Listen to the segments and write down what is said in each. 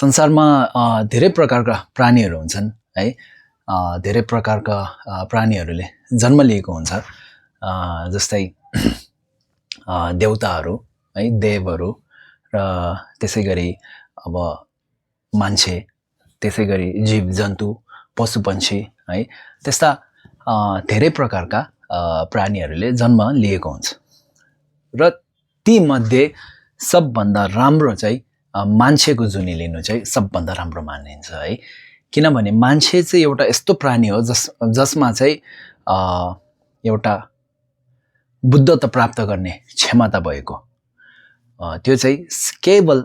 संसारमा धेरै प्रकारका प्राणीहरू हुन्छन् है। धेरै प्रकारका प्राणीहरूले जन्म लिएको हुन्छ। जस्तै देवताहरू है, देवहरू र त्यसैगरी अब मान्छे, त्यसैगरी जीव जन्तु, पशु पक्षी है, त्यस्ता धेरै प्रकारका प्राणीहरूले जन्म लिएको हुन्छ। र ती मध्ये सबभन्दा राम्रो चाहिँ मान्छेको जुनी लिनु चाहिँ सबभन्दा राम्रो मानिन्छ है। किनभने मान्छे चाहिँ एउटा यस्तो प्राणी हो जसमा चाहिँ एउटा बुद्धत्व प्राप्त गर्ने क्षमता भएको, त्यो चाहिँ केवल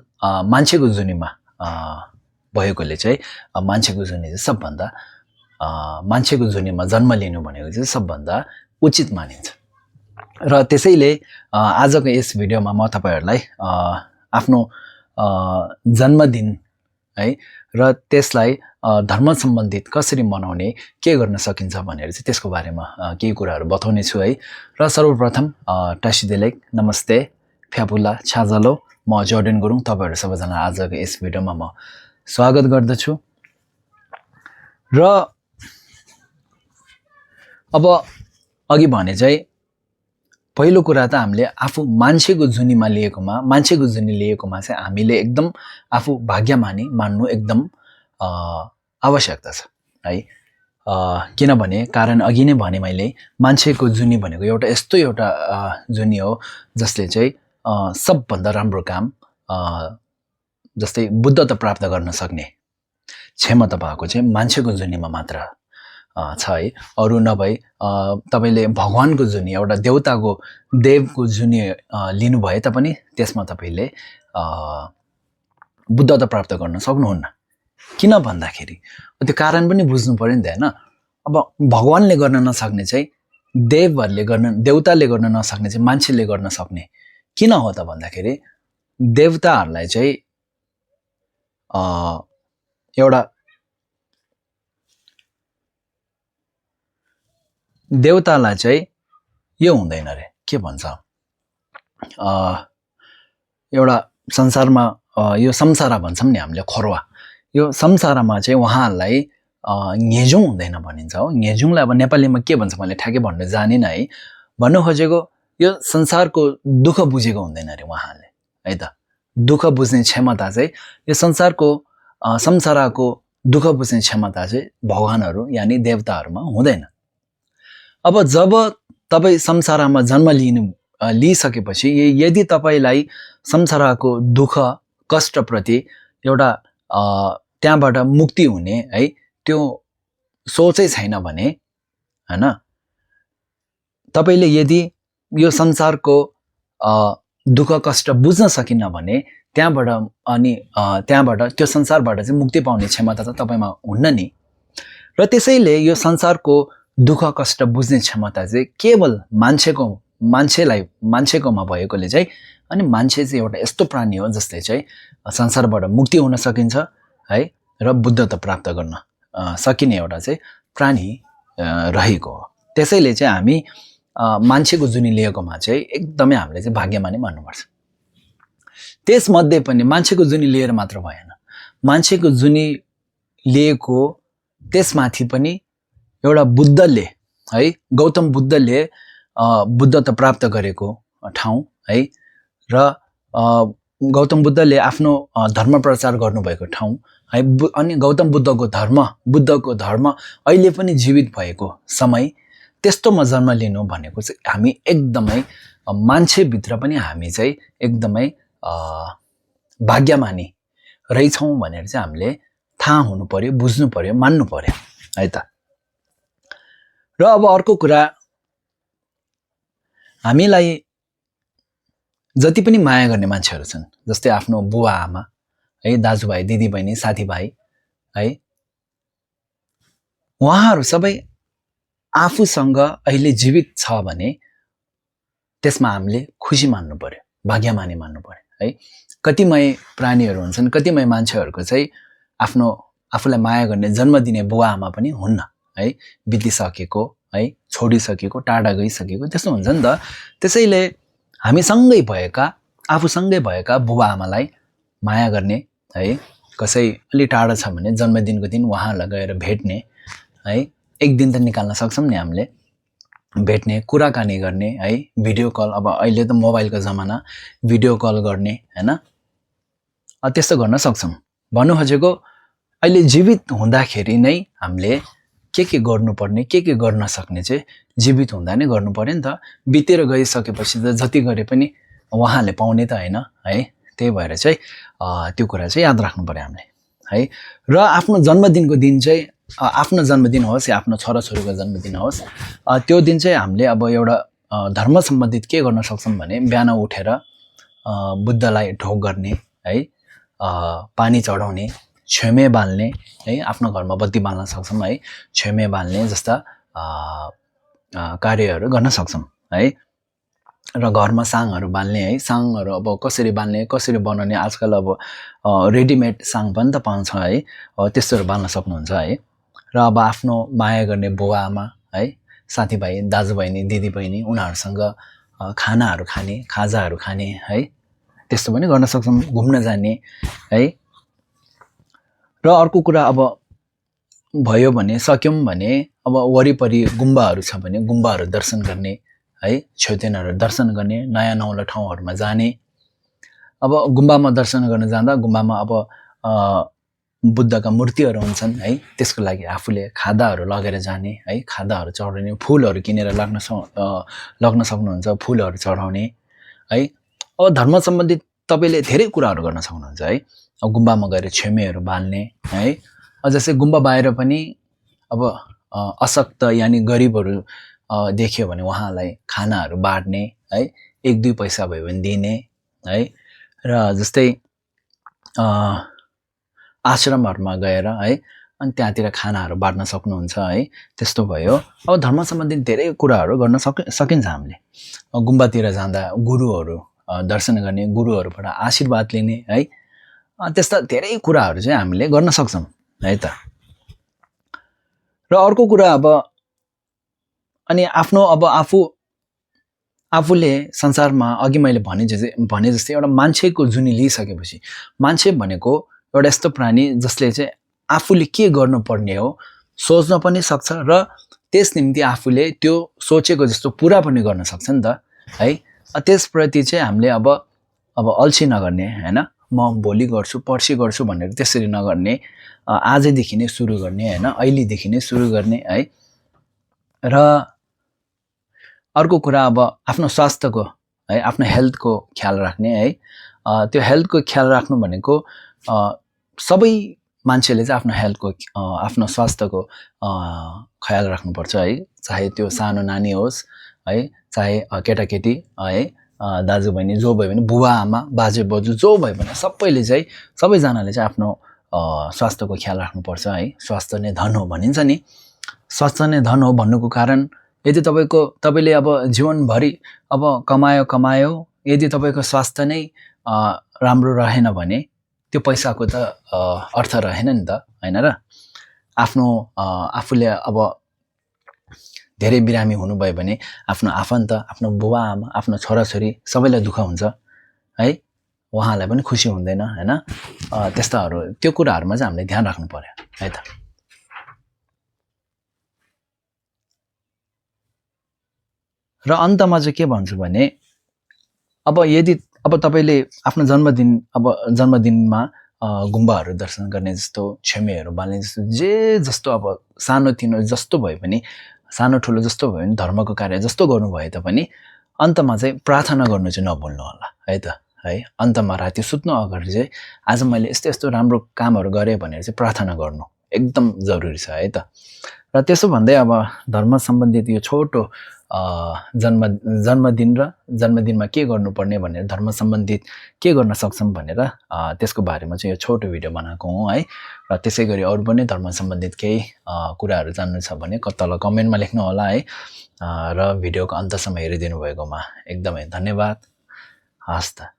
मान्छेको जुनीमा भएकोले चाहिँ मान्छेको जुनी चाहिँ सबभन्दा मान्छेको जुनीमा जन्म लिनु भनेको चाहिँ सबभन्दा उचित मानिन्छ। र त्यसैले आजको यस भिडियोमा म तपाईहरुलाई आफ्नो जन्मदिन है र त्यसलाई धर्म सम्बन्धित कसरी मनाउने, के गर्न सकिन्छ भनेर चाहिँ त्यसको बारेमा केही कुराहरू बताउने छु है। र सर्वप्रथम टासिदेलेक नमस्ते फ्यापुला छाजलो, म जर्डन गुरुङ, तपाईहरु सबैजना आजको यस भिडियोमा म स्वागत गर्दछु। र अब अघि भने चाहिँ पहिलो कुरा त हामीले आफू मान्छेको जुनीमा लिएकोमा चाहिँ हामीले एकदम आफू भाग्यमानी मान्नु एकदम आवश्यकता छ है। किनभने कारण अघि नै भने मैले, मान्छेको जुनी भनेको एउटा जुनी हो जसले चाहिँ सबभन्दा राम्रो काम, जस्तै बुद्धत्व प्राप्त गर्न सक्ने क्षमता भएको चाहिँ मान्छेको जुनीमा मात्र छ है। अरु नभई तपाईले भगवानको जुनी, एउटा देवताको देवको जुनी लिनु भए तापनि त्यसमा तपाईले बुद्धत्व प्राप्त गर्न सक्नुहुन्न। किन भन्दाखेरि त्यो कारण पनि बुझ्नु पर्यो नि त हैन। अब भगवानले गर्न नसक्ने चाहिँ देवताले गर्न नसक्ने चाहिँ मान्छेले गर्न सक्ने किन हो त भन्दाखेरि देवताहरूलाई चाहिँ एउटा देवतालाई चाहिँ यो हुँदैन रे, के भन्छ, एउटा संसारमा यो संसार भन्छौं नि हामीले, खरुवा, यो संसारमा चाहिँ उहाँहरूलाई न्येजुङ हुँदैन भनिन्छ हो। न्येजुङलाई अब नेपालीमा के भन्छ मैले ठ्याक्कै भन्न जानिन है। भन्नु खोजेको यो संसारको दुःख बुझेको हुँदैन रे उहाँहरूले है त। दुःख बुझ्ने क्षमता चाहिँ यो संसारको दुःख बुझ्ने क्षमता चाहिँ भगवानहरू यानी देवताहरूमा हुँदैन। अब जब तपाई संसारमा जन्म लिइसकेपछि यदि तपाईलाई संसारको दुःख कष्ट प्रति एउटा त्यहाँबाट मुक्ति हुने है त्यो सोचै छैन भने हैन, तपाईले यदि यो संसारको दुःख कष्ट बुझ्न सकिन्न भने त्यहाँबाट त्यो संसारबाट चाहिँ मुक्ति पाउने क्षमता त तपाईमा हुन्न नि। र त्यसैले यो संसारको दुःख कष्ट बुझ्ने क्षमता चाहिँ केवल मान्छेकोमा भएकोले चाहिँ, अनि मान्छे चाहिँ एउटा यस्तो प्राणी हो जसले चाहिँ संसारबाट मुक्ति हुन सकिन्छ है र बुद्धत्व प्राप्त गर्न सकिने एउटा चाहिँ प्राणी रहेको हो। त्यसैले चाहिँ हामी मान्छेको जुनी लिएकोमा चाहिँ एकदमै हामीले चाहिँ भाग्यमानी मान्नुपर्छ। त्यसमध्ये पनि मान्छेको जुनी लिएर मात्र भएन, मान्छेको जुनी लिएको त्यसमाथि पनि एउटा बुद्धले है, गौतम बुद्धले बुद्धत्व प्राप्त गरेको ठाउँ है, र गौतम बुद्धले आफ्नो धर्म प्रचार गर्नुभएको ठाउँ है, अनि गौतम बुद्धको धर्म अहिले पनि जीवित भएको समय, त्यस्तोमा जन्म लिनु भनेको चाहिँ हामी एकदमै मान्छेभित्र पनि हामी चाहिँ एकदमै भाग्यमानी रहेछौँ भनेर चाहिँ हामीले थाहा हुनु पर्यो, बुझ्नु पर्यो, मान्नु पर्यो है त। र अब अर्को कुरा, हामीलाई जति पनि माया गर्ने मान्छेहरू छन्, जस्तै आफ्नो बुवा आमा है, दाजुभाइ दिदीबहिनी साथीभाइ है, उहाँहरू सबै आफूसँग अहिले जीवित छ भने त्यसमा हामीले खुसी मान्नु पर्यो, भाग्यमानी मान्नु पर्यो है। कतिमै प्राणीहरू हुन्छन्, कतिमै मान्छेहरूको चाहिँ आफूलाई माया गर्ने जन्म दिने बुवा आमा पनि हुन्न है, बितिसकेको है, छोडिसकेको, टाढा गइसकेको, त्यस्तो हुन्छ नि त। त्यसैले हामी सँगै भएका, आफूसँगै भएका बुवा आमालाई माया गर्ने है, कसै अलि टाढा छ भने जन्मदिनको दिन उहाँहरूलाई गएर भेट्ने है, एक दिन त निकाल्न सक्छौँ नि हामीले, भेट्ने, कुराकानी गर्ने है, भिडियो कल, अब अहिले त मोबाइलको जमाना, भिडियो कल गर्ने हैन, त्यस्तो गर्न सक्छौँ। भन्नु खोजेको अहिले जीवित हुँदाखेरि नै हामीले के गर्नुपर्ने, के गर्न सक्ने चाहिँ जीवित हुँदा नै गर्नु पर्यो नि त। बितेर गइसकेपछि त जति गरे पनि उहाँले पाउने त होइन है। त्यही भएर चाहिँ त्यो कुरा चाहिँ याद राख्नु पर्यो हामीले है। र आफ्नो जन्मदिनको दिन चाहिँ आफ्नो जन्मदिन होस् या आफ्नो छोराछोरीको जन्मदिन होस्, त्यो दिन चाहिँ हामीले अब एउटा धर्म सम्बन्धित के गर्न सक्छौँ भने बिहान उठेर बुद्धलाई ढोग गर्ने है, पानी चढाउने, छेमे बाल्ने है, आफ्नो घरमा बत्ती बाल्न सक्छौँ है, छेमे बाल्ने जस्ता कार्यहरू गर्न सक्छौँ है। र घरमा साङहरू बाल्ने है, साङहरू अब कसरी बाल्ने, कसरी बनाउने, आजकल अब रेडिमेड साङ पनि त पाउँछ है, त्यस्तोहरू बाल्न सक्नुहुन्छ है। र अब आफ्नो माया गर्ने बुवा आमा है, साथीभाइ, दाजुबहिनी, दिदीबहिनी, उनीहरूसँग खानाहरू खाने, खाजाहरू खाने है, त्यस्तो पनि गर्न सक्छौँ। घुम्न जाने है। र अर्को कुरा अब भयो भने, सक्यौँ भने अब वरिपरि गुम्बाहरू छ भने गुम्बाहरू दर्शन गर्ने है, छेउतेनहरू दर्शन गर्ने, नयाँ नौलो ठाउँहरूमा जाने। अब गुम्बामा दर्शन गर्न जाँदा गुम्बामा अब बुद्धका मूर्तिहरू हुन्छन् है, त्यसको लागि आफूले खादाहरू लगेर जाने है, खादाहरू चढाउने, फुलहरू किनेर लग्न सक्नुहुन्छ, फुलहरू चढाउने है। अब धर्म सम्बन्धित तपाईँले धेरै कुराहरू गर्न सक्नुहुन्छ है। अब गुम्बामा गएर छेमेहरू बाल्ने है, जस्तै गुम्बा बाहिर पनि अब अशक्त यानि गरिबहरू देख्यो भने उहाँलाई खानाहरू बाँड्ने है, 1-2 पैसा भयो भने दिने है। र जस्तै आश्रमहरूमा गएर है, अनि त्यहाँतिर खानाहरू बाँड्न सक्नुहुन्छ है, त्यस्तो भयो। अब धर्म सम्बन्धित धेरै कुराहरू गर्न सकिन्छ हामीले। गुम्बातिर जाँदा गुरुहरू दर्शन गर्ने, गुरुहरूबाट आशीर्वाद लिने है, त्यस्ता धेरै कुराहरू चाहिँ हामीले गर्न सक्छौँ है त। र अर्को कुरा अब अनि आफ्नो अब आफूले संसारमा अघि मैले भने जस्तै एउटा मान्छेको जुनी लिइसकेपछि, मान्छे भनेको एउटा यस्तो प्राणी जसले चाहिँ आफूले के गर्नुपर्ने हो सोच्न पनि सक्छ र त्यस निम्ति आफूले त्यो सोचेको जस्तो पुरा पनि गर्न सक्छ नि त है। त्यसप्रति चाहिँ हामीले अब अल्छी नगर्ने हैन, म भोलि गर्छु, पर्सि गर्छु भनेर त्यसरी नगर्ने, आजैदेखि नै सुरु गर्ने हैन, अहिलेदेखि नै सुरु गर्ने है। र अर्को कुरा अब आफ्नो स्वास्थ्यको है, आफ्नो हेल्थको ख्याल राख्ने है। त्यो हेल्थको ख्याल राख्नु भनेको सबै मान्छेले चाहिँ आफ्नो हेल्थको, आफ्नो स्वास्थ्यको ख्याल राख्नुपर्छ है। चाहे त्यो सानो नानी होस् है, चाहे केटाकेटी है, दाजुबहिनी जो भयो भने, बुवा आमा, बाजे बोजू जो भयो भने सबैजनाले चाहिँ आफ्नो स्वास्थ्यको ख्याल राख्नुपर्छ है। स्वास्थ्य नै धन हो भनिन्छ नि। स्वास्थ्य नै धन हो भन्नुको कारण यदि तपाईँले अब जीवनभरि अब कमायो, यदि तपाईँको स्वास्थ्य नै राम्रो रहेन भने त्यो पैसाको त अर्थ रहेन नि त हैन र। आफूले अब धेरै बिरामी हुनुभयो भने आफ्नो आफन्त, आफ्नो बुवा आमा, आफ्नो छोराछोरी सबैलाई दुःख हुन्छ है, उहाँलाई पनि खुसी हुँदैन हैन। त्यस्ताहरू, त्यो कुराहरूमा चाहिँ हामीले ध्यान राख्नु पर्यो है त। र अन्तमा चाहिँ के भन्छु भने अब यदि तपाईँले आफ्नो जन्मदिनमा गुम्बाहरू दर्शन गर्ने जस्तो, छेमेहरू बाल्ने जस्तो अब सानो तिनो जस्तो भयो पनि, सानो ठुलो जस्तो भयो भने, धर्मको कार्य जस्तो गर्नुभयो तापनि अन्तमा चाहिँ प्रार्थना गर्नु चाहिँ नभुल्नु होला है त है। अन्तमा राति सुत्नु अगाडि चाहिँ आज मैले यस्तो राम्रो कामहरू गरेँ भनेर चाहिँ प्रार्थना गर्नु एकदम जरुरी छ है त। र त्यसो भन्दै अब धर्म सम्बन्धित यो छोटो जन्मदिन र जन्मदिनमा के गर्नुपर्ने भनेर, धर्म सम्बन्धित के गर्न सक्छौँ भनेर त्यसको बारेमा चाहिँ यो छोटो भिडियो बनाएको हुँ है। र त्यसै गरी अरू पनि धर्म सम्बन्धित केही कुराहरू जान्नु छ भने तल कमेन्टमा लेख्नु होला है। र भिडियोको अन्तसम्म हेरिदिनु भएकोमा एकदमै धन्यवाद। हस् त।